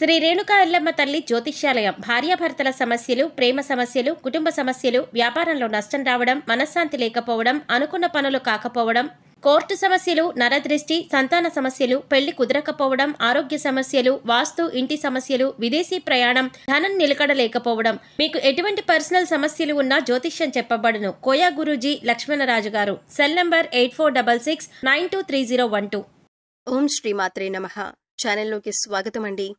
శ్రీ రేణుకా ఎల్లమ్మ తల్లి జ్యోతిష్యాలయం. భార్యాభర్తల సమస్యలు, ప్రేమ సమస్యలు, కుటుంబ సమస్యలు, వ్యాపారంలో నష్టం రావడం, మనశ్శాంతి లేకపోవడం, అనుకున్న పనులు కాకపోవడం, కోర్టు సమస్యలు, నరదృష్టి, సంతాన సమస్యలు, పెళ్లి కుదరకపోవడం, ఆరోగ్య సమస్యలు, వాస్తు, ఇంటి సమస్యలు, విదేశీ ప్రయాణం, ధనం నిలకడలేకపోవడం, మీకు ఎటువంటి పర్సనల్ సమస్యలు ఉన్నా జ్యోతిష్యం చెప్పబడును. కోయా గురూజీ లక్ష్మణరాజు గారు. Cell number 8466923012. ఓం శ్రీమాత్రే నమః. ఛానల్లోకి స్వాగతం అండి.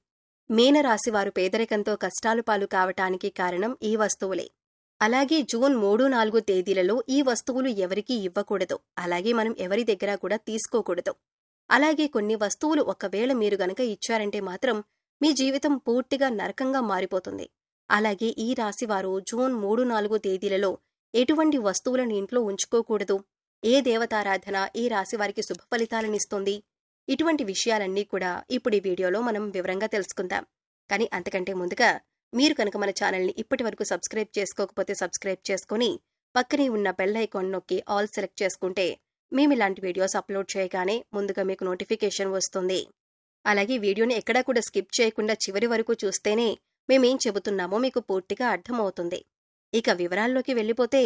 మీనరాశివారు పేదరికంతో కష్టాలు పాలు కావటానికి కారణం ఈ వస్తువులే. అలాగే జూన్ 3-4 తేదీలలో ఈ వస్తువులు ఎవరికీ ఇవ్వకూడదు. అలాగే మనం ఎవరి దగ్గర కూడా తీసుకోకూడదు. అలాగే కొన్ని వస్తువులు ఒకవేళ మీరు గనక ఇచ్చారంటే మాత్రం మీ జీవితం పూర్తిగా నరకంగా మారిపోతుంది. అలాగే ఈ రాశివారు జూన్ 3-4 తేదీలలో ఎటువంటి వస్తువులను ఇంట్లో ఉంచుకోకూడదు. ఏ దేవతారాధన ఈ రాశివారికి శుభ ఫలితాలనిస్తుంది? ఇటువంటి విషయాలన్నీ కూడా ఇప్పుడు ఈ వీడియోలో మనం వివరంగా తెలుసుకుందాం. కానీ అంతకంటే ముందుగా మీరు కనుక మన ఛానల్ని ఇప్పటి వరకు సబ్స్క్రైబ్ చేసుకోకపోతే సబ్స్క్రైబ్ చేసుకుని పక్కనే ఉన్న బెల్ ఐకాన్ నొక్కి ఆల్ సెలెక్ట్ చేసుకుంటే మేము ఇలాంటి వీడియోస్ అప్లోడ్ చేయగానే ముందుగా మీకు నోటిఫికేషన్ వస్తుంది. అలాగే వీడియోని ఎక్కడా కూడా స్కిప్ చేయకుండా చివరి వరకు చూస్తేనే మేమేం చెబుతున్నామో మీకు పూర్తిగా అర్థమవుతుంది. ఇక వివరాల్లోకి వెళ్ళిపోతే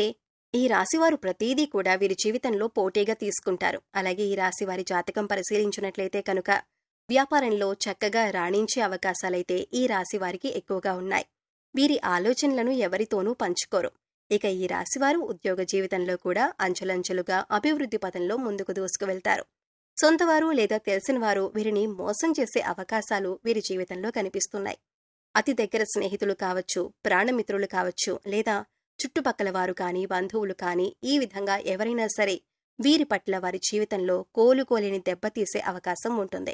ఈ రాశివారు ప్రతీదీ కూడా వీరి జీవితంలో పోటీగా తీసుకుంటారు. అలాగే ఈ రాశివారి జాతకం పరిశీలించినట్లయితే కనుక వ్యాపారంలో చక్కగా రాణించే అవకాశాలైతే ఈ రాశివారికి ఎక్కువగా ఉన్నాయి. వీరి ఆలోచనలను ఎవరితోనూ పంచుకోరు. ఇక ఈ రాశివారు ఉద్యోగ జీవితంలో కూడా అంచెలంచెలుగా అభివృద్ధి పథంలో ముందుకు దూసుకువెళ్తారు. సొంతవారు లేదా తెలిసినవారు వీరిని మోసం చేసే అవకాశాలు వీరి జీవితంలో కనిపిస్తున్నాయి. అతి దగ్గర స్నేహితులు కావచ్చు, ప్రాణమిత్రులు కావచ్చు, లేదా చుట్టుపక్కల వారు కానీ, బంధువులు కానీ, ఈ విధంగా ఎవరైనా సరే వీరి పట్ల వారి జీవితంలో కోలుకోలేని దెబ్బతీసే అవకాశం ఉంటుంది.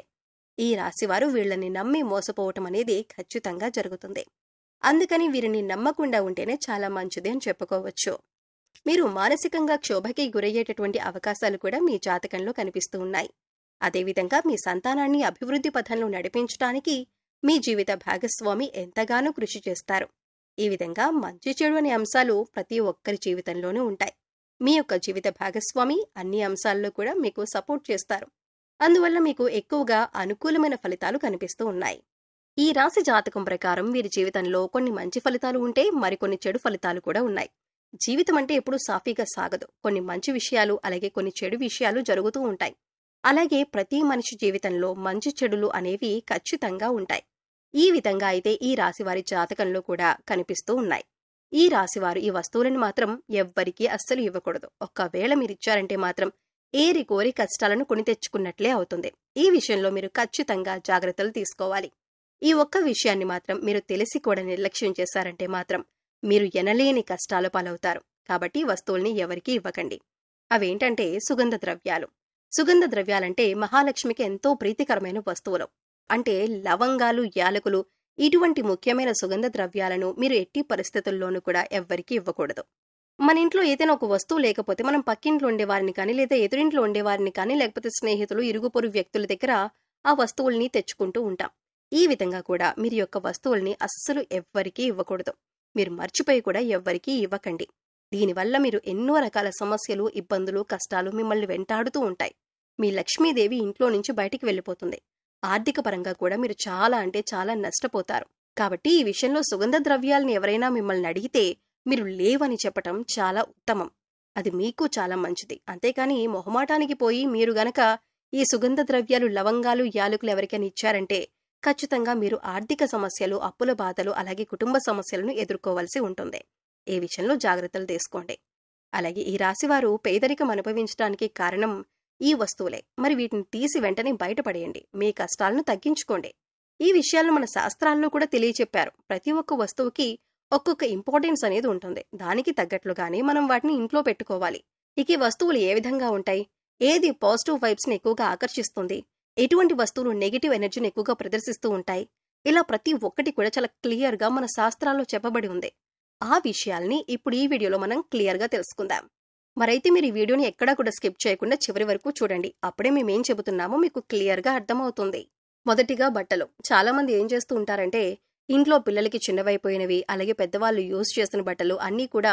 ఈ రాశివారు వీళ్ళని నమ్మి మోసపోవటం అనేది ఖచ్చితంగా జరుగుతుంది. అందుకని వీరిని నమ్మకుండా ఉంటేనే చాలా మంచిది అని చెప్పుకోవచ్చు. మీరు మానసికంగా క్షోభకి గురయ్యేటటువంటి అవకాశాలు కూడా మీ జాతకంలో కనిపిస్తూ ఉన్నాయి. అదేవిధంగా మీ సంతానాన్ని అభివృద్ధి పథంలో నడిపించడానికి మీ జీవిత భాగస్వామి ఎంతగానో కృషి చేస్తారు. ఈ విధంగా మంచి చెడు అనే అంశాలు ప్రతి ఒక్కరి జీవితంలోనూ ఉంటాయి. మీ యొక్క జీవిత భాగస్వామి అన్ని అంశాల్లో కూడా మీకు సపోర్ట్ చేస్తారు. అందువల్ల మీకు ఎక్కువగా అనుకూలమైన ఫలితాలు కనిపిస్తూ ఉన్నాయి. ఈ రాశి జాతకం ప్రకారం వీరి జీవితంలో కొన్ని మంచి ఫలితాలు ఉంటే మరికొన్ని చెడు ఫలితాలు కూడా ఉన్నాయి. జీవితం అంటే ఎప్పుడూ సాఫీగా సాగదు. కొన్ని మంచి విషయాలు అలాగే కొన్ని చెడు విషయాలు జరుగుతూ ఉంటాయి. అలాగే ప్రతి మనిషి జీవితంలో మంచి చెడులు అనేవి ఖచ్చితంగా ఉంటాయి. ఈ విధంగా అయితే ఈ రాశివారి జాతకంలో కూడా కనిపిస్తూ ఉన్నాయి. ఈ రాశివారు ఈ వస్తువులను మాత్రం ఎవ్వరికీ అస్సలు ఇవ్వకూడదు. ఒక్కవేళ మీరిచ్చారంటే మాత్రం ఏరి కోరి కష్టాలను కొని తెచ్చుకున్నట్లే అవుతుంది. ఈ విషయంలో మీరు ఖచ్చితంగా జాగ్రత్తలు తీసుకోవాలి. ఈ ఒక్క విషయాన్ని మాత్రం మీరు తెలిసి కూడా నిర్లక్ష్యం చేశారంటే మాత్రం మీరు ఎనలేని కష్టాల పాలవుతారు. కాబట్టి వస్తువుల్ని ఎవరికీ ఇవ్వకండి. అవేంటంటే సుగంధ ద్రవ్యాలు. సుగంధ ద్రవ్యాలంటే మహాలక్ష్మికి ఎంతో ప్రీతికరమైన వస్తువులు. అంటే లవంగాలు, యాలకులు, ఇటువంటి ముఖ్యమైన సుగంధ ద్రవ్యాలను మీరు ఎట్టి పరిస్థితుల్లోనూ కూడా ఎవ్వరికీ ఇవ్వకూడదు. మన ఇంట్లో ఏదైనా ఒక వస్తువు లేకపోతే మనం పక్కింట్లో ఉండేవారిని కానీ, లేదా ఎదురింట్లో ఉండేవారిని కానీ, లేకపోతే స్నేహితులు, ఇరుగు పొరుగు వ్యక్తుల దగ్గర ఆ వస్తువుల్ని తెచ్చుకుంటూ ఉంటాం. ఈ విధంగా కూడా మీరు యొక్క వస్తువుల్ని అస్సలు ఎవ్వరికీ ఇవ్వకూడదు. మీరు మర్చిపోయి కూడా ఎవ్వరికీ ఇవ్వకండి. దీనివల్ల మీరు ఎన్నో రకాల సమస్యలు, ఇబ్బందులు, కష్టాలు మిమ్మల్ని వెంటాడుతూ ఉంటాయి. మీ లక్ష్మీదేవి ఇంట్లో నుంచి బయటికి వెళ్ళిపోతుంది. ఆర్థిక పరంగా కూడా మీరు చాలా అంటే చాలా నష్టపోతారు. కాబట్టి ఈ విషయంలో సుగంధ ద్రవ్యాలను ఎవరైనా మిమ్మల్ని అడిగితే మీరు లేవని చెప్పటం చాలా ఉత్తమం. అది మీకు చాలా మంచిది. అంతేకాని మొహమాటానికి పోయి మీరు గనక ఈ సుగంధ ద్రవ్యాలు, లవంగాలు, యాలకులు ఎవరికైనా ఇచ్చారంటే ఖచ్చితంగా మీరు ఆర్థిక సమస్యలు, అప్పుల బాధలు, అలాగే కుటుంబ సమస్యలను ఎదుర్కోవాల్సి ఉంటుంది. ఈ విషయంలో జాగ్రత్తలు తీసుకోండి. అలాగే ఈ రాశివారు పేదరికం అనుభవించడానికి కారణం ఈ వస్తువులే. మరి వీటిని తీసి వెంటనే బయటపడేయండి. మీ కష్టాలను తగ్గించుకోండి. ఈ విషయాలను మన శాస్త్రాల్లో కూడా తెలియచెప్పారు. ప్రతి ఒక్క వస్తువుకి ఒక్కొక్క ఇంపార్టెన్స్ అనేది ఉంటుంది. దానికి తగ్గట్లుగానే మనం వాటిని ఇంట్లో పెట్టుకోవాలి. ఇక ఈ వస్తువులు ఏ విధంగా ఉంటాయి? ఏది పాజిటివ్ వైబ్స్ ని ఎక్కువగా ఆకర్షిస్తుంది? ఎటువంటి వస్తువులు నెగిటివ్ ఎనర్జీని ఎక్కువగా ప్రదర్శిస్తూ ఉంటాయి? ఇలా ప్రతి ఒక్కటి కూడా చాలా క్లియర్ గా మన శాస్త్రాల్లో చెప్పబడి ఉంది. ఆ విషయాల్ని ఇప్పుడు ఈ వీడియోలో మనం క్లియర్ గా తెలుసుకుందాం. మరైతే మీరు ఈ వీడియోని ఎక్కడా కూడా స్కిప్ చేయకుండా చివరి వరకు చూడండి. అప్పుడే మేమేం చెబుతున్నామో మీకు క్లియర్ గా అర్థమవుతుంది. మొదటిగా బట్టలు. చాలా మంది ఏం చేస్తూ ఉంటారంటే ఇంట్లో పిల్లలకి చిన్నవైపోయినవి, అలాగే పెద్దవాళ్ళు యూజ్ చేసిన బట్టలు అన్నీ కూడా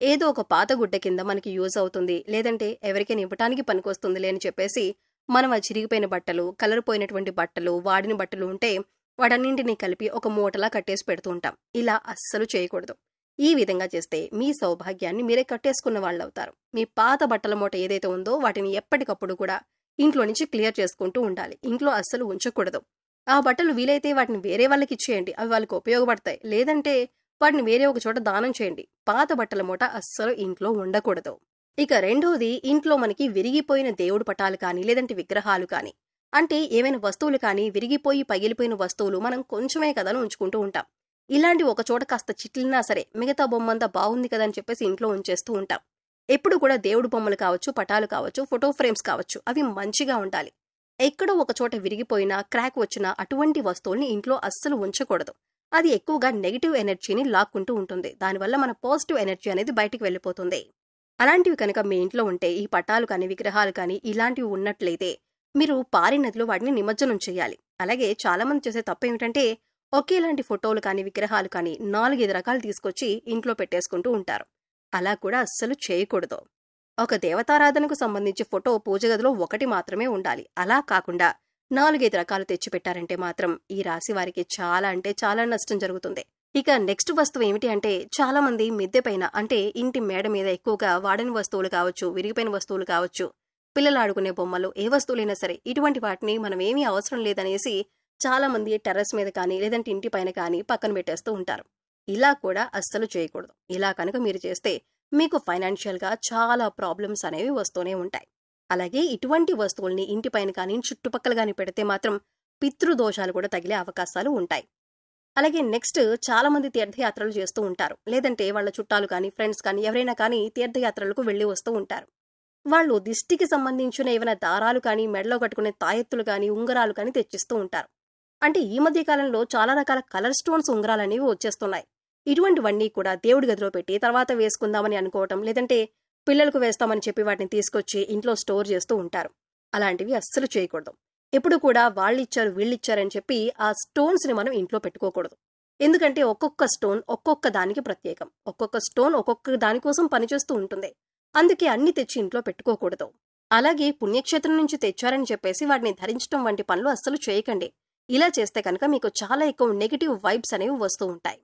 ఏదో ఒక పాత గుడ్డ కింద మనకి యూజ్ అవుతుంది, లేదంటే ఎవరికైనా ఇవ్వటానికి పనికొస్తుందిలే అని చెప్పేసి మనం ఆ చిరిగిపోయిన బట్టలు, కలర్ పోయినటువంటి బట్టలు, వాడిన బట్టలు ఉంటే వాటన్నింటినీ కలిపి ఒక మూటలా కట్టేసి పెడుతూ ఉంటాం. ఇలా అస్సలు చేయకూడదు. ఈ విధంగా చేస్తే మీ సౌభాగ్యాన్ని మీరే కట్టేసుకున్న వాళ్ళవుతారు. మీ పాత బట్టల మూట ఏదైతే ఉందో వాటిని ఎప్పటికప్పుడు కూడా ఇంట్లో నుంచి క్లియర్ చేసుకుంటూ ఉండాలి. ఇంట్లో అస్సలు ఉంచకూడదు. ఆ బట్టలు వీలైతే వాటిని వేరే వాళ్ళకి ఇచ్చేయండి. అవి వాళ్ళకి ఉపయోగపడతాయి. లేదంటే వాటిని వేరే ఒక చోట దానం చేయండి. పాత బట్టల మూట అస్సలు ఇంట్లో ఉండకూడదు. ఇక రెండోది, ఇంట్లో మనకి విరిగిపోయిన దేవుడు పటాలు కానీ లేదంటే విగ్రహాలు కానీ, అంటే ఏమైనా వస్తువులు కానీ విరిగిపోయి పగిలిపోయిన వస్తువులు మనం కొంచెమే కదా అని ఉంచుకుంటూ ఉంటాం. ఇలాంటి ఒక చోట కాస్త చిట్లినా సరే మిగతా బొమ్మంతా బాగుంది కదా అని చెప్పేసి ఇంట్లో ఉంచేస్తూ ఉంటాం. ఎప్పుడు కూడా దేవుడు బొమ్మలు కావచ్చు, పటాలు కావచ్చు, ఫోటో ఫ్రేమ్స్ కావచ్చు, అవి మంచిగా ఉండాలి. ఎక్కడో ఒక చోట విరిగిపోయినా, క్రాక్ వచ్చినా అటువంటి వస్తువుల్ని ఇంట్లో అస్సలు ఉంచకూడదు. అది ఎక్కువగా నెగిటివ్ ఎనర్జీని లాక్కుంటూ ఉంటుంది. దానివల్ల మన పాజిటివ్ ఎనర్జీ అనేది బయటికి వెళ్ళిపోతుంది. అలాంటివి కనుక మీ ఇంట్లో ఉంటే, ఈ పటాలు కానీ విగ్రహాలు కానీ ఇలాంటివి ఉన్నట్లయితే మీరు పారే నదిలో వాటిని నిమజ్జనం చేయాలి. అలాగే చాలా మంది చేసే తప్పు ఏమిటంటే, ఒకేలాంటి ఫోటోలు కానీ విగ్రహాలు కానీ 4-5 రకాలు తీసుకొచ్చి ఇంట్లో పెట్టేసుకుంటూ ఉంటారు. అలా కూడా అస్సలు చేయకూడదు. ఒక దేవతారాధనకు సంబంధించి ఫోటో పూజ గదిలో ఒకటి మాత్రమే ఉండాలి. అలా కాకుండా 4-5 రకాలు తెచ్చిపెట్టారంటే మాత్రం ఈ రాశి వారికి చాలా అంటే చాలా నష్టం జరుగుతుంది. ఇక నెక్స్ట్ వస్తువు ఏమిటి అంటే, చాలా మంది మిద్దె పైన అంటే ఇంటి మేడ మీద ఎక్కువగా వాడని వస్తువులు కావచ్చు, విరిగిపోయిన వస్తువులు కావచ్చు, పిల్లలు ఆడుకునే బొమ్మలు, ఏ వస్తువులైనా సరే ఇటువంటి వాటిని మనం ఏమీ అవసరం లేదనేసి చాలా మంది టెర్రస్ మీద కానీ లేదంటే ఇంటి పైన కానీ పక్కన పెట్టేస్తూ ఉంటారు. ఇలా కూడా అస్సలు చేయకూడదు. ఇలా కనుక మీరు చేస్తే మీకు ఫైనాన్షియల్ గా చాలా ప్రాబ్లమ్స్ అనేవి వస్తూనే ఉంటాయి. అలాగే ఇటువంటి వస్తువుల్ని ఇంటి పైన కానీ చుట్టుపక్కల కానీ పెడితే మాత్రం పితృదోషాలు కూడా తగిలే అవకాశాలు ఉంటాయి. అలాగే నెక్స్ట్, చాలా మంది తీర్థయాత్రలు చేస్తూ ఉంటారు. లేదంటే వాళ్ళ చుట్టాలు కానీ ఫ్రెండ్స్ కానీ ఎవరైనా కానీ తీర్థయాత్రలకు వెళ్లి వస్తూ ఉంటారు. వాళ్ళు దిష్టికి సంబంధించిన ఏమైనా దారాలు కానీ, మెడలో కట్టుకునే తాయెత్తులు కానీ, ఉంగరాలు కానీ తెచ్చిస్తూ ఉంటారు. అంటే ఈ మధ్య కాలంలో చాలా రకాల కలర్ స్టోన్స్ ఉంగరాలు అనేవి వచ్చేస్తున్నాయి. ఇటువంటివన్నీ కూడా దేవుడి గదిలో పెట్టి తర్వాత వేసుకుందామని అనుకోవటం, లేదంటే పిల్లలకు వేస్తామని చెప్పి వాటిని తీసుకొచ్చి ఇంట్లో స్టోర్ చేస్తూ ఉంటారు. అలాంటివి అస్సలు చేయకూడదు. ఎప్పుడు కూడా వాళ్ళిచ్చారు వీళ్ళిచ్చారని చెప్పి ఆ స్టోన్స్ ని మనం ఇంట్లో పెట్టుకోకూడదు. ఎందుకంటే ఒక్కొక్క స్టోన్ ఒక్కొక్క దానికి ప్రత్యేకం. ఒక్కొక్క స్టోన్ ఒక్కొక్క దానికోసం పనిచేస్తూ ఉంటుంది. అందుకే అన్ని తెచ్చి ఇంట్లో పెట్టుకోకూడదు. అలాగే పుణ్యక్షేత్రం నుంచి తెచ్చారని చెప్పేసి వాటిని ధరించడం వంటి పనులు అస్సలు చేయకండి. ఇలా చేస్తే కనుక మీకు చాలా ఎక్కువ నెగిటివ్ వైబ్స్ అనేవి వస్తూ ఉంటాయి.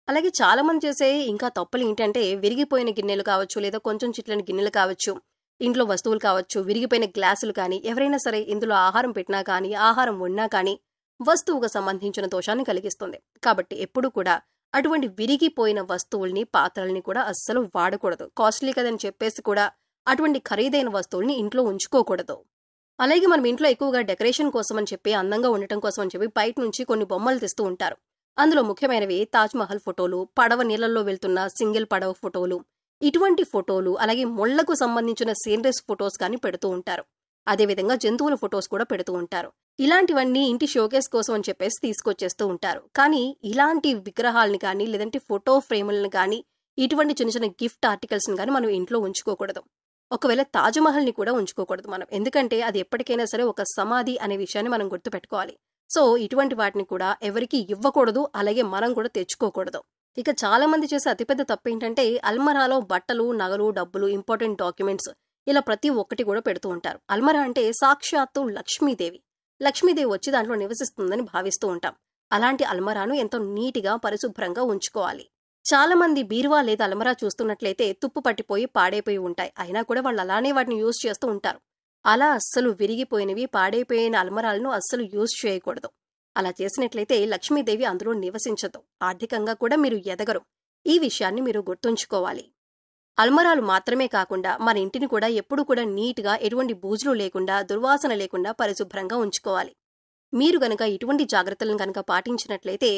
అలాగే చాలా మంది చేసే ఇంకా తప్పులు ఏంటంటే, విరిగిపోయిన గిన్నెలు కావచ్చు, లేదా కొంచెం చిట్లని గిన్నెలు కావచ్చు, ఇంట్లో వస్తువులు కావచ్చు, విరిగిపోయిన గ్లాసులు కానీ, ఎవరైనా సరే ఇందులో ఆహారం పెట్టినా కానీ, ఆహారం వండినా కానీ వస్తువుకు సంబంధించిన దోషాన్ని కలిగిస్తుంది. కాబట్టి ఎప్పుడు కూడా అటువంటి విరిగిపోయిన వస్తువుల్ని, పాత్రల్ని కూడా అస్సలు వాడకూడదు. కాస్ట్లీ కదని చెప్పేసి కూడా అటువంటి ఖరీదైన వస్తువుల్ని ఇంట్లో ఉంచుకోకూడదు. అలాగే మనం ఇంట్లో ఎక్కువగా డెకరేషన్ కోసం అని చెప్పి, అందంగా ఉండటం కోసం అని చెప్పి బయట నుంచి కొన్ని బొమ్మలు తెస్తూ ఉంటారు. అందులో ముఖ్యమైనవి తాజ్ మహల్ ఫోటోలు, పడవ నీళ్లలో వెళ్తున్న సింగిల్ పడవ ఫోటోలు, ఇటువంటి ఫోటోలు, అలాగే ముళ్లకు సంబంధించిన సీనరీస్ ఫోటోస్ కానీ పెడుతూ ఉంటారు. అదేవిధంగా జంతువుల ఫోటోస్ కూడా పెడుతూ ఉంటారు. ఇలాంటివన్నీ ఇంటి షోకేస్ కోసం అని చెప్పేసి తీసుకొచ్చేస్తూ ఉంటారు. కానీ ఇలాంటి విగ్రహాలని కానీ, లేదంటే ఫోటో ఫ్రేములను కానీ, ఇటువంటి చిన్న చిన్న గిఫ్ట్ ఆర్టికల్స్ ని కానీ మనం ఇంట్లో ఉంచుకోకూడదు. ఒకవేళ తాజ్మహల్ ని కూడా ఉంచుకోకూడదు మనం. ఎందుకంటే అది ఎప్పటికైనా సరే ఒక సమాధి అనే విషయాన్ని మనం గుర్తుపెట్టుకోవాలి. సో ఇటువంటి వాటిని కూడా ఎవరికి ఇవ్వకూడదు. అలాగే మనం కూడా తెచ్చుకోకూడదు. ఇక చాలా మంది చేసే అతిపెద్ద తప్పు ఏంటంటే, అల్మరాలో బట్టలు, నగలు, డబ్బులు, ఇంపార్టెంట్ డాక్యుమెంట్స్ ఇలా ప్రతి ఒక్కటి కూడా పెడుతూ ఉంటారు. అల్మరా అంటే సాక్షాత్తు లక్ష్మీదేవి. లక్ష్మీదేవి వచ్చి దాంట్లో నివసిస్తుందని భావిస్తూ ఉంటాం. అలాంటి అల్మరాను ఎంతో నీటిగా పరిశుభ్రంగా ఉంచుకోవాలి. చాలా మంది బీరువా లేదా అల్మరా చూస్తున్నట్లయితే తుప్పు పట్టిపోయి పాడైపోయి ఉంటాయి. అయినా కూడా వాళ్ళు అలానే వాటిని యూజ్ చేస్తూ ఉంటారు. అలా అస్సలు విరిగిపోయినవి, పాడైపోయిన అల్మరాలను అస్సలు యూజ్ చేయకూడదు. అలా చేసినట్లయితే లక్ష్మీదేవి అందులో నివసించదు. ఆర్థికంగా కూడా మీరు ఎదగరు. ఈ విషయాన్ని మీరు గుర్తుంచుకోవాలి. అల్మరాలు మాత్రమే కాకుండా మన ఇంటిని కూడా ఎప్పుడు కూడా నీట్గా, ఎటువంటి బూజులు లేకుండా, దుర్వాసన లేకుండా పరిశుభ్రంగా ఉంచుకోవాలి. మీరు గనక ఇటువంటి జాగ్రత్తలను కనుక పాటించినట్లయితే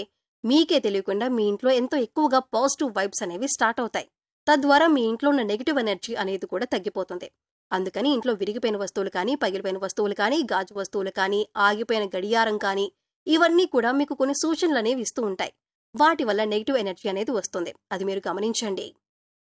మీకే తెలియకుండా మీ ఇంట్లో ఎంతో ఎక్కువగా పాజిటివ్ వైబ్స్ అనేవి స్టార్ట్ అవుతాయి. తద్వారా మీ ఇంట్లో ఉన్న నెగిటివ్ ఎనర్జీ అనేది కూడా తగ్గిపోతుంది. అందుకని ఇంట్లో విరిగిపోయిన వస్తువులు కానీ, పగిలిపోయిన వస్తువులు కానీ, గాజు వస్తువులు కానీ, ఆగిపోయిన గడియారం కానీ, ఇవన్నీ కూడా మీకు కొన్ని సూచనలు అనేవి ఇస్తూ ఉంటాయి. వాటి వల్ల నెగిటివ్ ఎనర్జీ అనేది వస్తుంది. అది మీరు గమనించండి.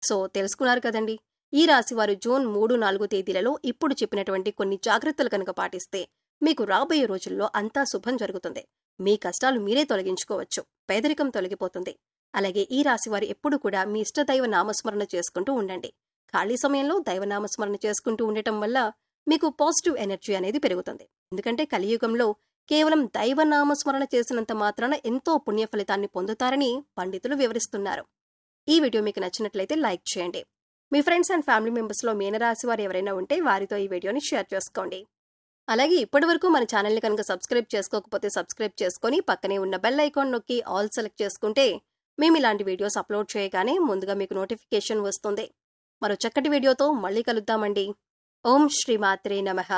సో తెలుసుకున్నారు కదండి. ఈ రాశి వారు జూన్ 3-4 తేదీలలో ఇప్పుడు చెప్పినటువంటి కొన్ని జాగ్రత్తలు కనుక పాటిస్తే మీకు రాబోయే రోజుల్లో అంతా శుభం జరుగుతుంది. మీ కష్టాలు మీరే తొలగించుకోవచ్చు. పేదరికం తొలగిపోతుంది. అలాగే ఈ రాశి వారు ఎప్పుడు కూడా మీ ఇష్టదైవ నామస్మరణ చేసుకుంటూ ఉండండి. ఖాళీ సమయంలో దైవనామస్మరణ చేసుకుంటూ ఉండటం వల్ల మీకు పాజిటివ్ ఎనర్జీ అనేది పెరుగుతుంది. ఎందుకంటే కలియుగంలో కేవలం దైవనామస్మరణ చేసినంత మాత్రాన ఎంతో పుణ్య ఫలితాన్ని పొందుతారని పండితులు వివరిస్తున్నారు. ఈ వీడియో మీకు నచ్చినట్లయితే లైక్ చేయండి. మీ ఫ్రెండ్స్ అండ్ ఫ్యామిలీ మెంబర్స్లో మీనరాశి వారు ఎవరైనా ఉంటే వారితో ఈ వీడియోని షేర్ చేసుకోండి. అలాగే ఇప్పటివరకు మన ఛానల్ని కనుక సబ్స్క్రైబ్ చేసుకోకపోతే సబ్స్క్రైబ్ చేసుకొని పక్కనే ఉన్న బెల్ ఐకాన్ నొక్కి ఆల్ సెలెక్ట్ చేసుకుంటే మేము ఇలాంటి వీడియోస్ అప్లోడ్ చేయగానే ముందుగా మీకు నోటిఫికేషన్ వస్తుంది. మరో చక్కటి వీడియోతో మళ్ళీ కలుద్దామండి. ఓం శ్రీ మాత్రే నమః.